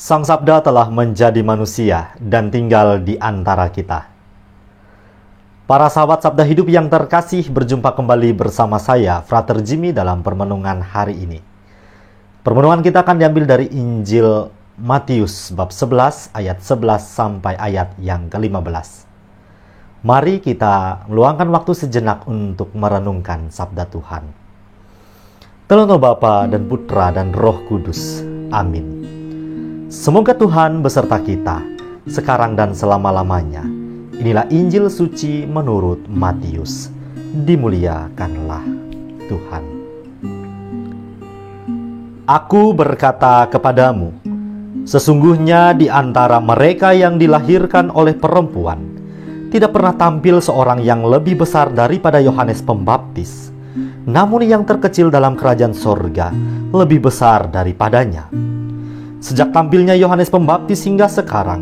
Sang Sabda telah menjadi manusia dan tinggal di antara kita. Para sahabat Sabda Hidup yang terkasih, berjumpa kembali bersama saya, Frater Jimmy, dalam permenungan hari ini. Permenungan kita akan diambil dari Injil Matius bab 11 ayat 11 sampai ayat yang ke-15. Mari kita meluangkan waktu sejenak untuk merenungkan Sabda Tuhan. Dalam nama Bapa dan Putra dan Roh Kudus. Amin. Semoga Tuhan beserta kita, sekarang dan selama-lamanya. Inilah Injil suci menurut Matius. Dimuliakanlah Tuhan. Aku berkata kepadamu, sesungguhnya di antara mereka yang dilahirkan oleh perempuan, tidak pernah tampil seorang yang lebih besar daripada Yohanes Pembaptis. Namun yang terkecil dalam kerajaan sorga lebih besar daripadanya. Sejak tampilnya Yohanes Pembaptis hingga sekarang,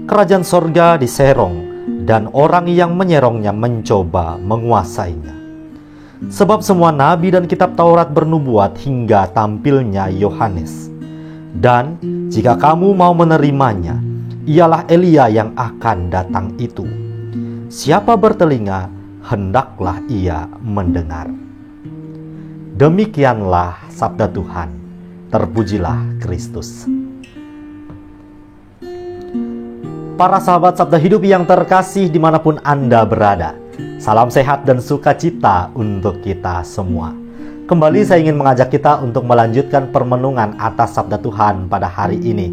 kerajaan sorga diserong dan orang yang menyerongnya mencoba menguasainya. Sebab semua nabi dan kitab Taurat bernubuat hingga tampilnya Yohanes. Dan jika kamu mau menerimanya, ialah Elia yang akan datang itu. Siapa bertelinga, hendaklah ia mendengar. Demikianlah sabda Tuhan. Terpujilah Kristus. Para sahabat Sabda Hidup yang terkasih dimanapun Anda berada, salam sehat dan sukacita untuk kita semua. Kembali saya ingin mengajak kita untuk melanjutkan permenungan atas Sabda Tuhan pada hari ini,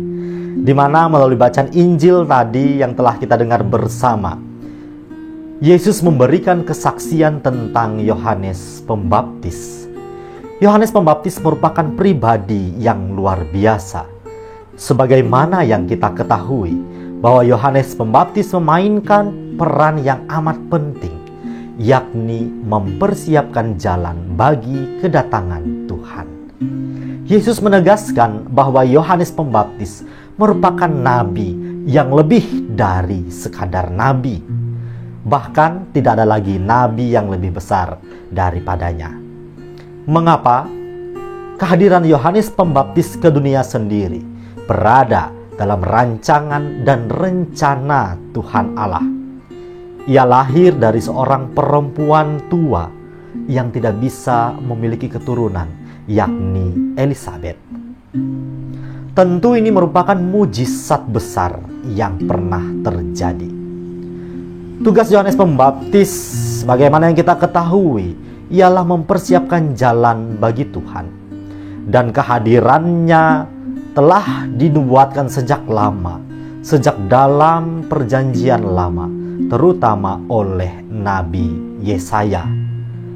di mana melalui bacaan Injil tadi yang telah kita dengar bersama, Yesus memberikan kesaksian tentang Yohanes Pembaptis. Yohanes Pembaptis merupakan pribadi yang luar biasa. Sebagaimana yang kita ketahui, bahwa Yohanes Pembaptis memainkan peran yang amat penting, yakni mempersiapkan jalan bagi kedatangan Tuhan. Yesus menegaskan bahwa Yohanes Pembaptis merupakan nabi yang lebih dari sekadar nabi. Bahkan tidak ada lagi nabi yang lebih besar daripadanya. Mengapa? Kehadiran Yohanes Pembaptis ke dunia sendiri berada dalam rancangan dan rencana Tuhan Allah. Ia lahir dari seorang perempuan tua yang tidak bisa memiliki keturunan, yakni Elisabet. Tentu ini merupakan mujizat besar yang pernah terjadi. Tugas Yohanes Pembaptis, sebagaimana yang kita ketahui, ialah mempersiapkan jalan bagi Tuhan. Dan kehadirannya telah dinubuatkan sejak lama, sejak dalam perjanjian lama, terutama oleh Nabi Yesaya.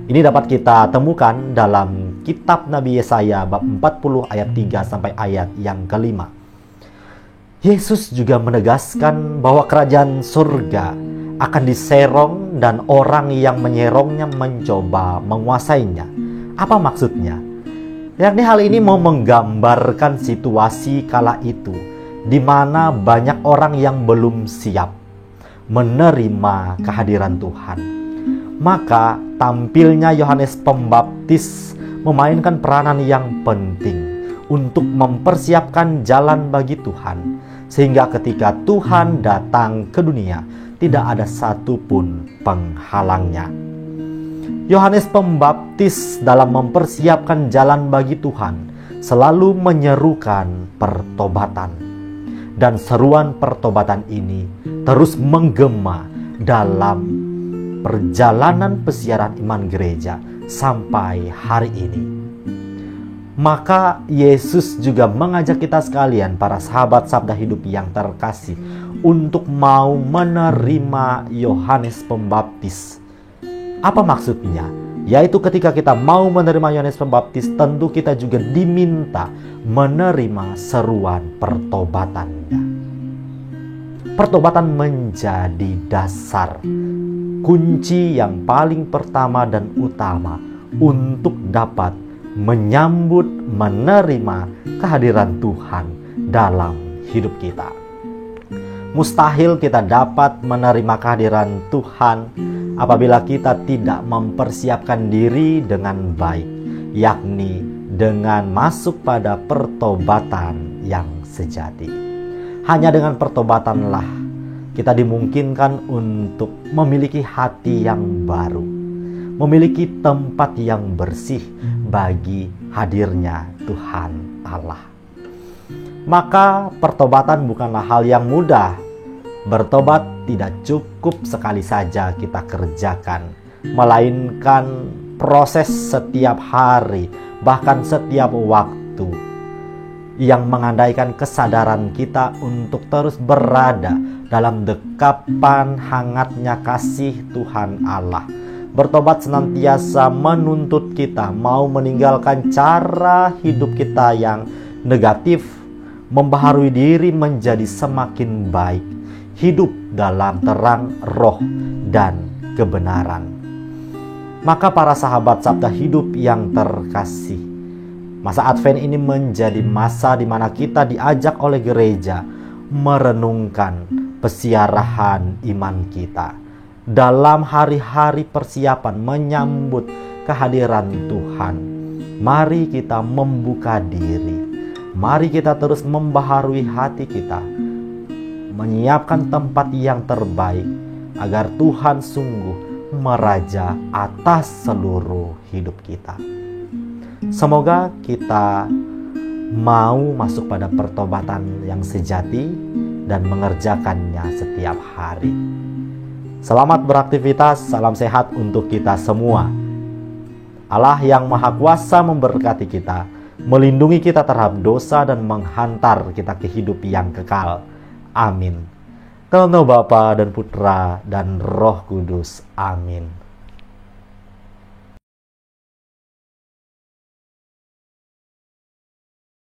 Ini dapat kita temukan dalam kitab Nabi Yesaya bab 40 ayat 3 sampai ayat yang ke-5. Yesus juga menegaskan bahwa kerajaan surga akan diserong dan orang yang menyerongnya mencoba menguasainya. Apa maksudnya? Yakni hal ini mau menggambarkan situasi kala itu, di mana banyak orang yang belum siap menerima kehadiran Tuhan. Maka tampilnya Yohanes Pembaptis memainkan peranan yang penting untuk mempersiapkan jalan bagi Tuhan, sehingga ketika Tuhan datang ke dunia, tidak ada satupun penghalangnya. Yohanes Pembaptis dalam mempersiapkan jalan bagi Tuhan selalu menyerukan pertobatan. Dan seruan pertobatan ini terus menggema dalam perjalanan pesiaran iman gereja sampai hari ini. Maka Yesus juga mengajak kita sekalian, para sahabat Sabda Hidup yang terkasih, untuk mau menerima Yohanes Pembaptis. Apa maksudnya? Yaitu ketika kita mau menerima Yohanes Pembaptis, tentu kita juga diminta menerima seruan pertobatannya. Pertobatan menjadi dasar, kunci yang paling pertama dan utama untuk dapat menyambut, menerima kehadiran Tuhan dalam hidup kita. Mustahil kita dapat menerima kehadiran Tuhan apabila kita tidak mempersiapkan diri dengan baik, yakni dengan masuk pada pertobatan yang sejati. Hanya dengan pertobatanlah kita dimungkinkan untuk memiliki hati yang baru, memiliki tempat yang bersih bagi hadirnya Tuhan Allah. Maka pertobatan bukanlah hal yang mudah. Bertobat tidak cukup sekali saja kita kerjakan, melainkan proses setiap hari, bahkan setiap waktu, yang mengandaikan kesadaran kita untuk terus berada dalam dekapan hangatnya kasih Tuhan Allah. Bertobat senantiasa menuntut kita mau meninggalkan cara hidup kita yang negatif, membaharui diri menjadi semakin baik, hidup dalam terang roh dan kebenaran. Maka para sahabat Sabda Hidup yang terkasih, masa Advent ini menjadi masa di mana kita diajak oleh gereja merenungkan pesiarahan iman kita dalam hari-hari persiapan menyambut kehadiran Tuhan. Mari kita membuka diri, mari kita terus membaharui hati kita, menyiapkan tempat yang terbaik agar Tuhan sungguh meraja atas seluruh hidup kita. Semoga kita mau masuk pada pertobatan yang sejati dan mengerjakannya setiap hari. Selamat beraktivitas, salam sehat untuk kita semua. Allah yang Maha Kuasa memberkati kita, melindungi kita terhadap dosa dan menghantar kita ke hidup yang kekal. Amin. Dalam nama Bapa dan Putra dan Roh Kudus. Amin.